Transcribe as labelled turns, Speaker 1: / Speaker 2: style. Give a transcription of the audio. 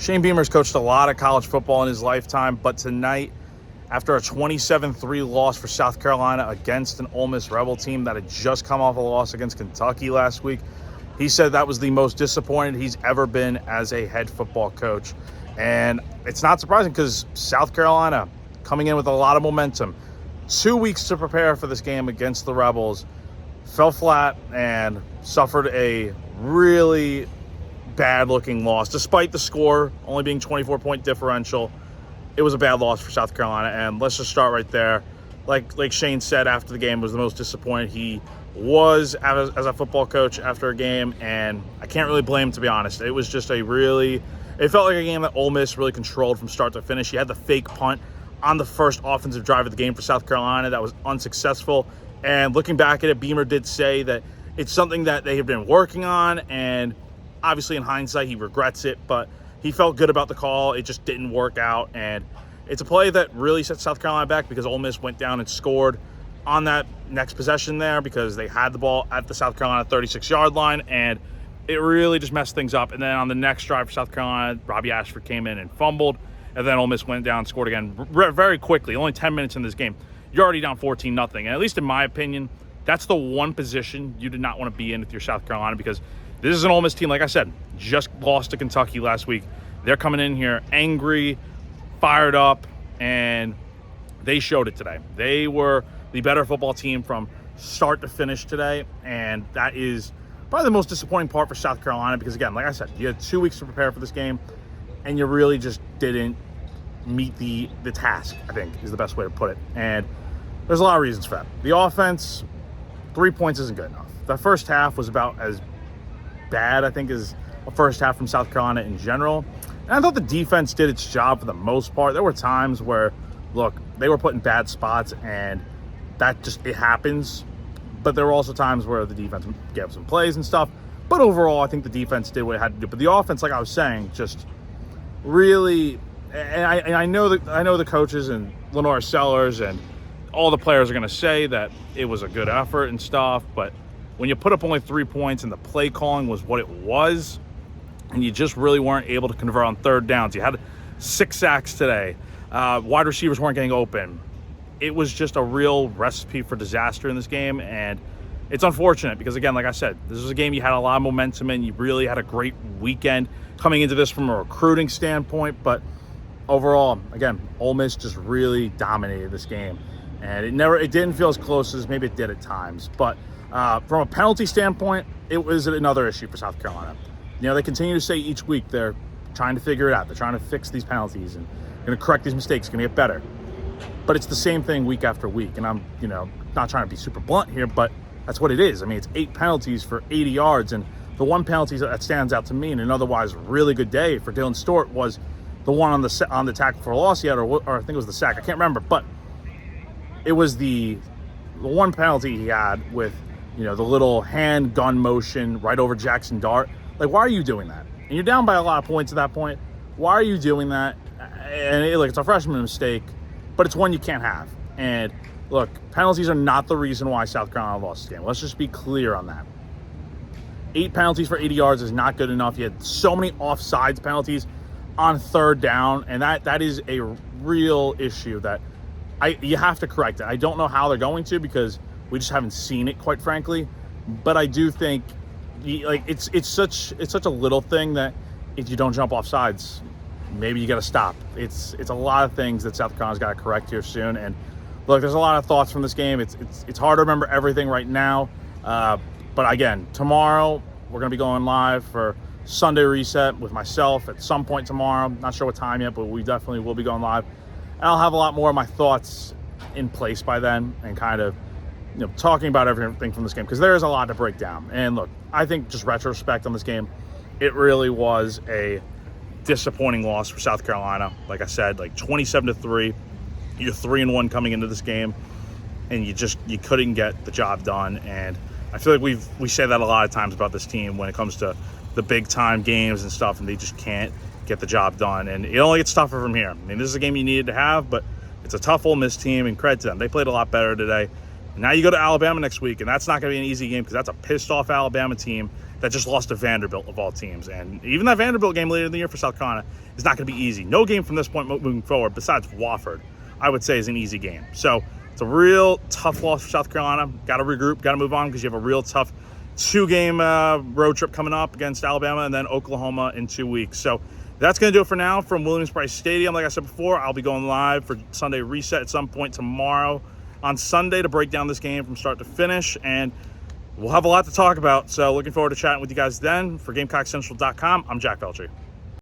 Speaker 1: Shane Beamer's coached a lot of college football in his lifetime, but tonight, after a 27-3 loss for South Carolina against an Ole Miss Rebel team that had just come off a loss against Kentucky last week, he said that was the most disappointed he's ever been as a head football coach. And it's not surprising because South Carolina coming in with a lot of momentum. 2 weeks to prepare for this game against the Rebels, fell flat and suffered a really bad-looking loss. Despite the score only being 24-point differential, it was a bad loss for South Carolina. And let's just start right there. Like Shane said after the game, was the most disappointed he was as a football coach after a game, and I can't really blame him, to be honest. It was just it felt like a game that Ole Miss really controlled from start to finish. You had the fake punt on the first offensive drive of the game for South Carolina that was unsuccessful. And looking back at it, Beamer did say that it's something that they have been working on, and obviously in hindsight he regrets it, but he felt good about the call. It just didn't work out, and it's a play that really set South Carolina back because Ole Miss went down and scored on that next possession there because they had the ball at the South Carolina 36-yard line, and it really just messed things up. And then on the next drive for South Carolina, Robbie Ashford came in and fumbled, and then Ole Miss went down and scored again very quickly. Only 10 minutes in this game, you're already down 14-0. And at least in my opinion, that's the one position you did not want to be in with your South Carolina, because this is an Ole Miss team, like I said, just lost to Kentucky last week. They're coming in here angry, fired up, and they showed it today. They were the better football team from start to finish today, and that is probably the most disappointing part for South Carolina because, again, like I said, you had 2 weeks to prepare for this game, and you really just didn't meet the task, I think, is the best way to put it. And there's a lot of reasons for that. The offense, 3 points isn't good enough. The first half was about as bad, I think, as a first half from South Carolina in general. And I thought the defense did its job for the most part. There were times where, look, they were put in bad spots, and it happens. But there were also times where the defense gave up some plays and stuff. But overall, I think the defense did what it had to do. But the offense, like I was saying, just really, and I know the coaches and Lenore Sellers and all the players are going to say that it was a good effort and stuff. But when you put up only 3 points and the play calling was what it was, and you just really weren't able to convert on third downs. You had 6 sacks today. Wide receivers weren't getting open. It was just a real recipe for disaster in this game, and it's unfortunate because, again, like I said, this was a game you had a lot of momentum in. You really had a great weekend coming into this from a recruiting standpoint, but overall, again, Ole Miss just really dominated this game, and it didn't feel as close as maybe it did at times. But from a penalty standpoint, it was another issue for South Carolina. You know, they continue to say each week they're trying to figure it out. They're trying to fix these penalties and going to correct these mistakes, going to get better. But it's the same thing week after week. And I'm, not trying to be super blunt here, but that's what it is. I mean, it's 8 penalties for 80 yards. And the one penalty that stands out to me in an otherwise really good day for Dylan Stewart was the one on the tackle for a loss he had, or I think it was the sack. I can't remember. But it was the one penalty he had with, the little hand gun motion right over Jackson Dart. Like, why are you doing that? And you're down by a lot of points at that point. Why are you doing that? And it's a freshman mistake, but it's one you can't have. And look, penalties are not the reason why South Carolina lost this game. Let's just be clear on that. 8 penalties for 80 yards is not good enough. You had so many offsides penalties on third down, and that is a real issue that you have to correct it. I don't know how they're going to because we just haven't seen it, quite frankly. But I do think it's such a little thing that if you don't jump off sides, maybe you got to stop. It's a lot of things that South Carolina's got to correct here soon. And look, there's a lot of thoughts from this game. It's hard to remember everything right now. But again, tomorrow we're going to be going live for Sunday Reset with myself at some point tomorrow. Not sure what time yet, but we definitely will be going live. And I'll have a lot more of my thoughts in place by then and kind of talking about everything from this game because there is a lot to break down. And look, I think just retrospect on this game, it really was a disappointing loss for South Carolina. Like I said, 27-3. You're 3-1 coming into this game, and you couldn't get the job done. And I feel like we say that a lot of times about this team when it comes to the big time games and stuff, and they just can't get the job done. And it only gets tougher from here. I mean, this is a game you needed to have, but it's a tough Ole Miss team, and credit to them. They played a lot better today. Now you go to Alabama next week, and that's not going to be an easy game because that's a pissed-off Alabama team that just lost to Vanderbilt of all teams. And even that Vanderbilt game later in the year for South Carolina is not going to be easy. No game from this point moving forward, besides Wofford, I would say is an easy game. So it's a real tough loss for South Carolina. Got to regroup, got to move on because you have a real tough 2-game road trip coming up against Alabama and then Oklahoma in 2 weeks. So that's going to do it for now from Williams-Brice Stadium. Like I said before, I'll be going live for Sunday Reset at some point tomorrow on Sunday to break down this game from start to finish, and we'll have a lot to talk about. So looking forward to chatting with you guys then. For GamecockCentral.com, I'm Jack Veltri.